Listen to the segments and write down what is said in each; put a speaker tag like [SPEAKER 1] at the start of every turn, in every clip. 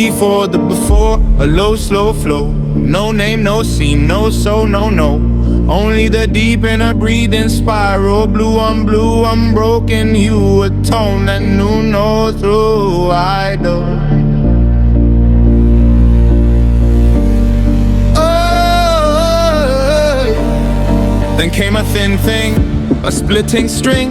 [SPEAKER 1] before the before, a low slow flow. No name, no scene, no soul, no. Only the deep in a breathing spiral. Blue, unbroken. You atone that knew no through idol. Then came a thin thing, a splitting string,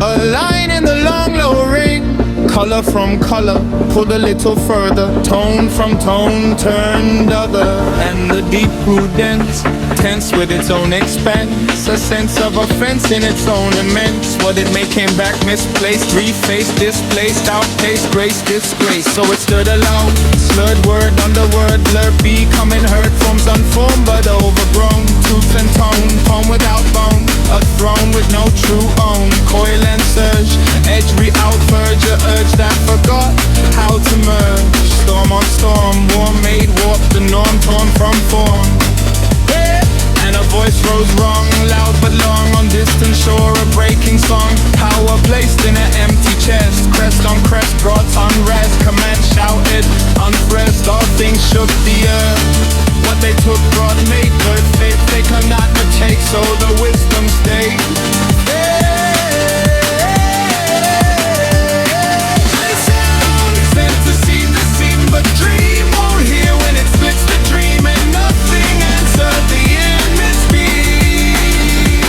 [SPEAKER 1] a line in the long low ring. Color from color, pulled a little further. Tone from tone, turned other. And the deep grew dense, tense with its own expense. A sense of offense in its own immense. What it made came back misplaced, refaced, displaced, outpaced, grace, disgrace. So it stood aloud, slurred word under word, blurred, becoming hurt. Forms unformed but overgrown. Tooth and tone, poem without bone. A throne with no true own. Coil and surge, edge re-out, verge, urge that forgot how to merge. Storm on storm, war made warp, the norm torn from form. And a voice rose wrong, loud but long, on distant shore, a breaking song. Power placed in an empty chest, crest on crest brought unrest. Command shouted, unpressed, all things shook the earth. What they took brought made good faith, they cannot take, so the wisdom stayed. Sent to see the scene, but dream won't hear when it splits the dream, and nothing answered the endless beat.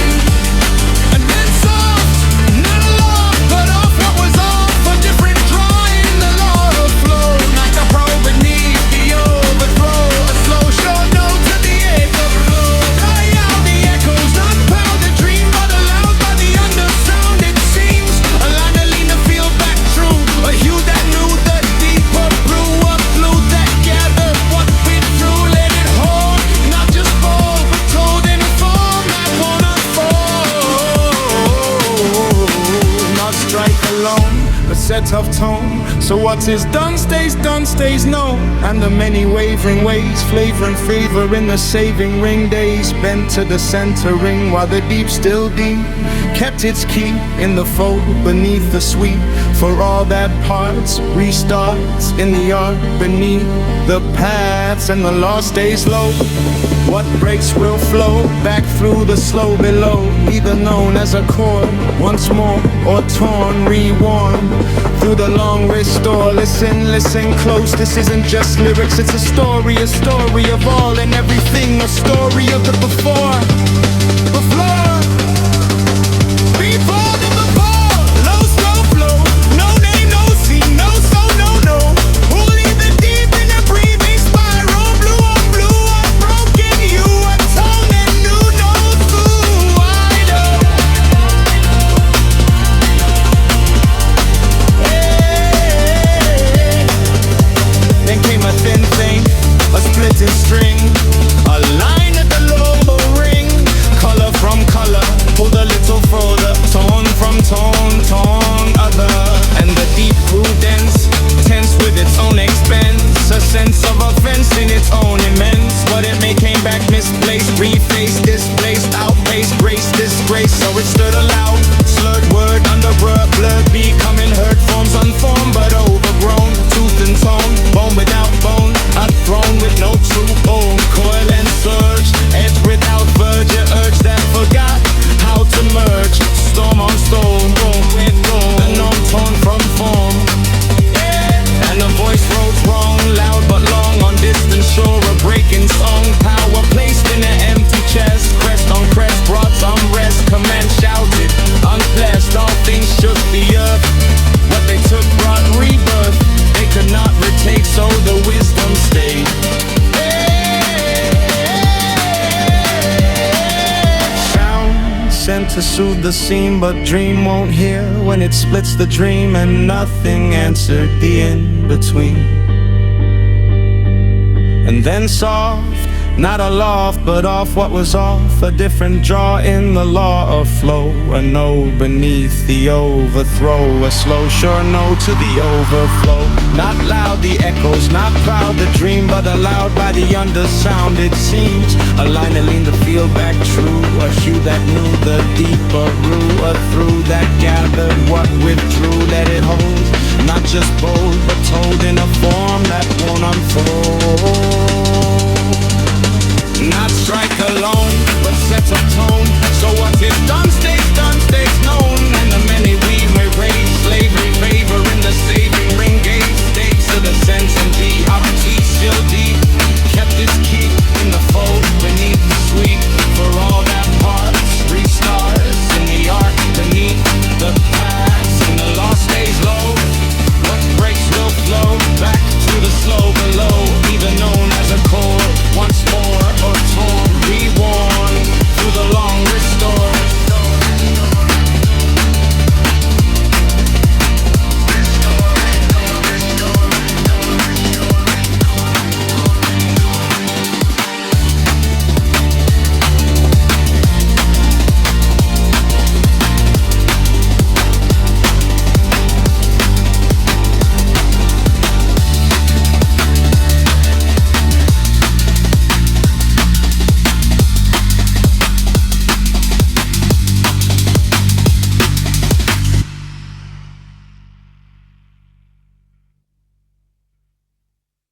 [SPEAKER 1] And then soft, not aloft, but off what was off, a different drawing, the law of flow. Like a probe beneath the overthrow, a slow short note to the echo flow. Cry out the echoes, not pound the dream, but allowed by the undersound. It seems a line to lean the field back true, a hue that knew the deeper brew, a flute that gathered what we threw. Let it hold, not just fall, but told in a form that won't unfold. Not strike alone, but set of tone. So what is done stays known. And the many wavering ways, flavoring favor in the saving ring. Days bent to the center ring, while the deep still deep kept its key in the fold beneath the sweet. For all that parts restarts in the art beneath the paths, and the law stays low. What breaks will flow back through the slow below, either known as a chord once more, or torn, reworn through the long restore. Listen close, this isn't just lyrics, it's a story of all and everything, a story of the before the before, low slow flow, no name, no scene, no soul, no. Only the deep in a breathing spiral, blue, unbroken, you atone and knew no through idol. Then came a thin thing, a splitting string, a line at the low ring. Color from color, pulled a little further. Tone from tone, other. And the deep grew dense, tense with its own expense. A sense of offense in its own immense. What it made came back misplaced, refaced, displaced, outpaced, grace, disgrace. So it stood aloud, slurred word under blurred, becoming hurt. Forms unformed but overgrown. Tooth and tone, bone without bone, a throne with no true bone. Coil and surge, edge without verge, a urge that forgot how to merge. Storm on stone, boom, with boom, the norm torn from form. And the voice rose wrong, loud but long, on distant shore, a breaking song. Power placed in an empty chest, crest on crest brought unrest. Command shouted, unblessed, all things shook the earth. What they took brought rebirth, they could not retake, so the wisdom stayed. Sound sent to soothe the scene, but dream won't hear when it splits the dream, and nothing answered the in-between. And then soft, not aloft, but off what was off, a different draw in the law of flow. A no beneath the overthrow, a slow sure no to the overflow. Not loud the echoes, not proud the dream, but allowed by the undersound. It seems a line to lean the field back true, a hue that knew the deeper rue, a through that gathered what withdrew. Let it hold, not just bold, but told in a form that unfold. Not strike alone, but set a tone. So what is done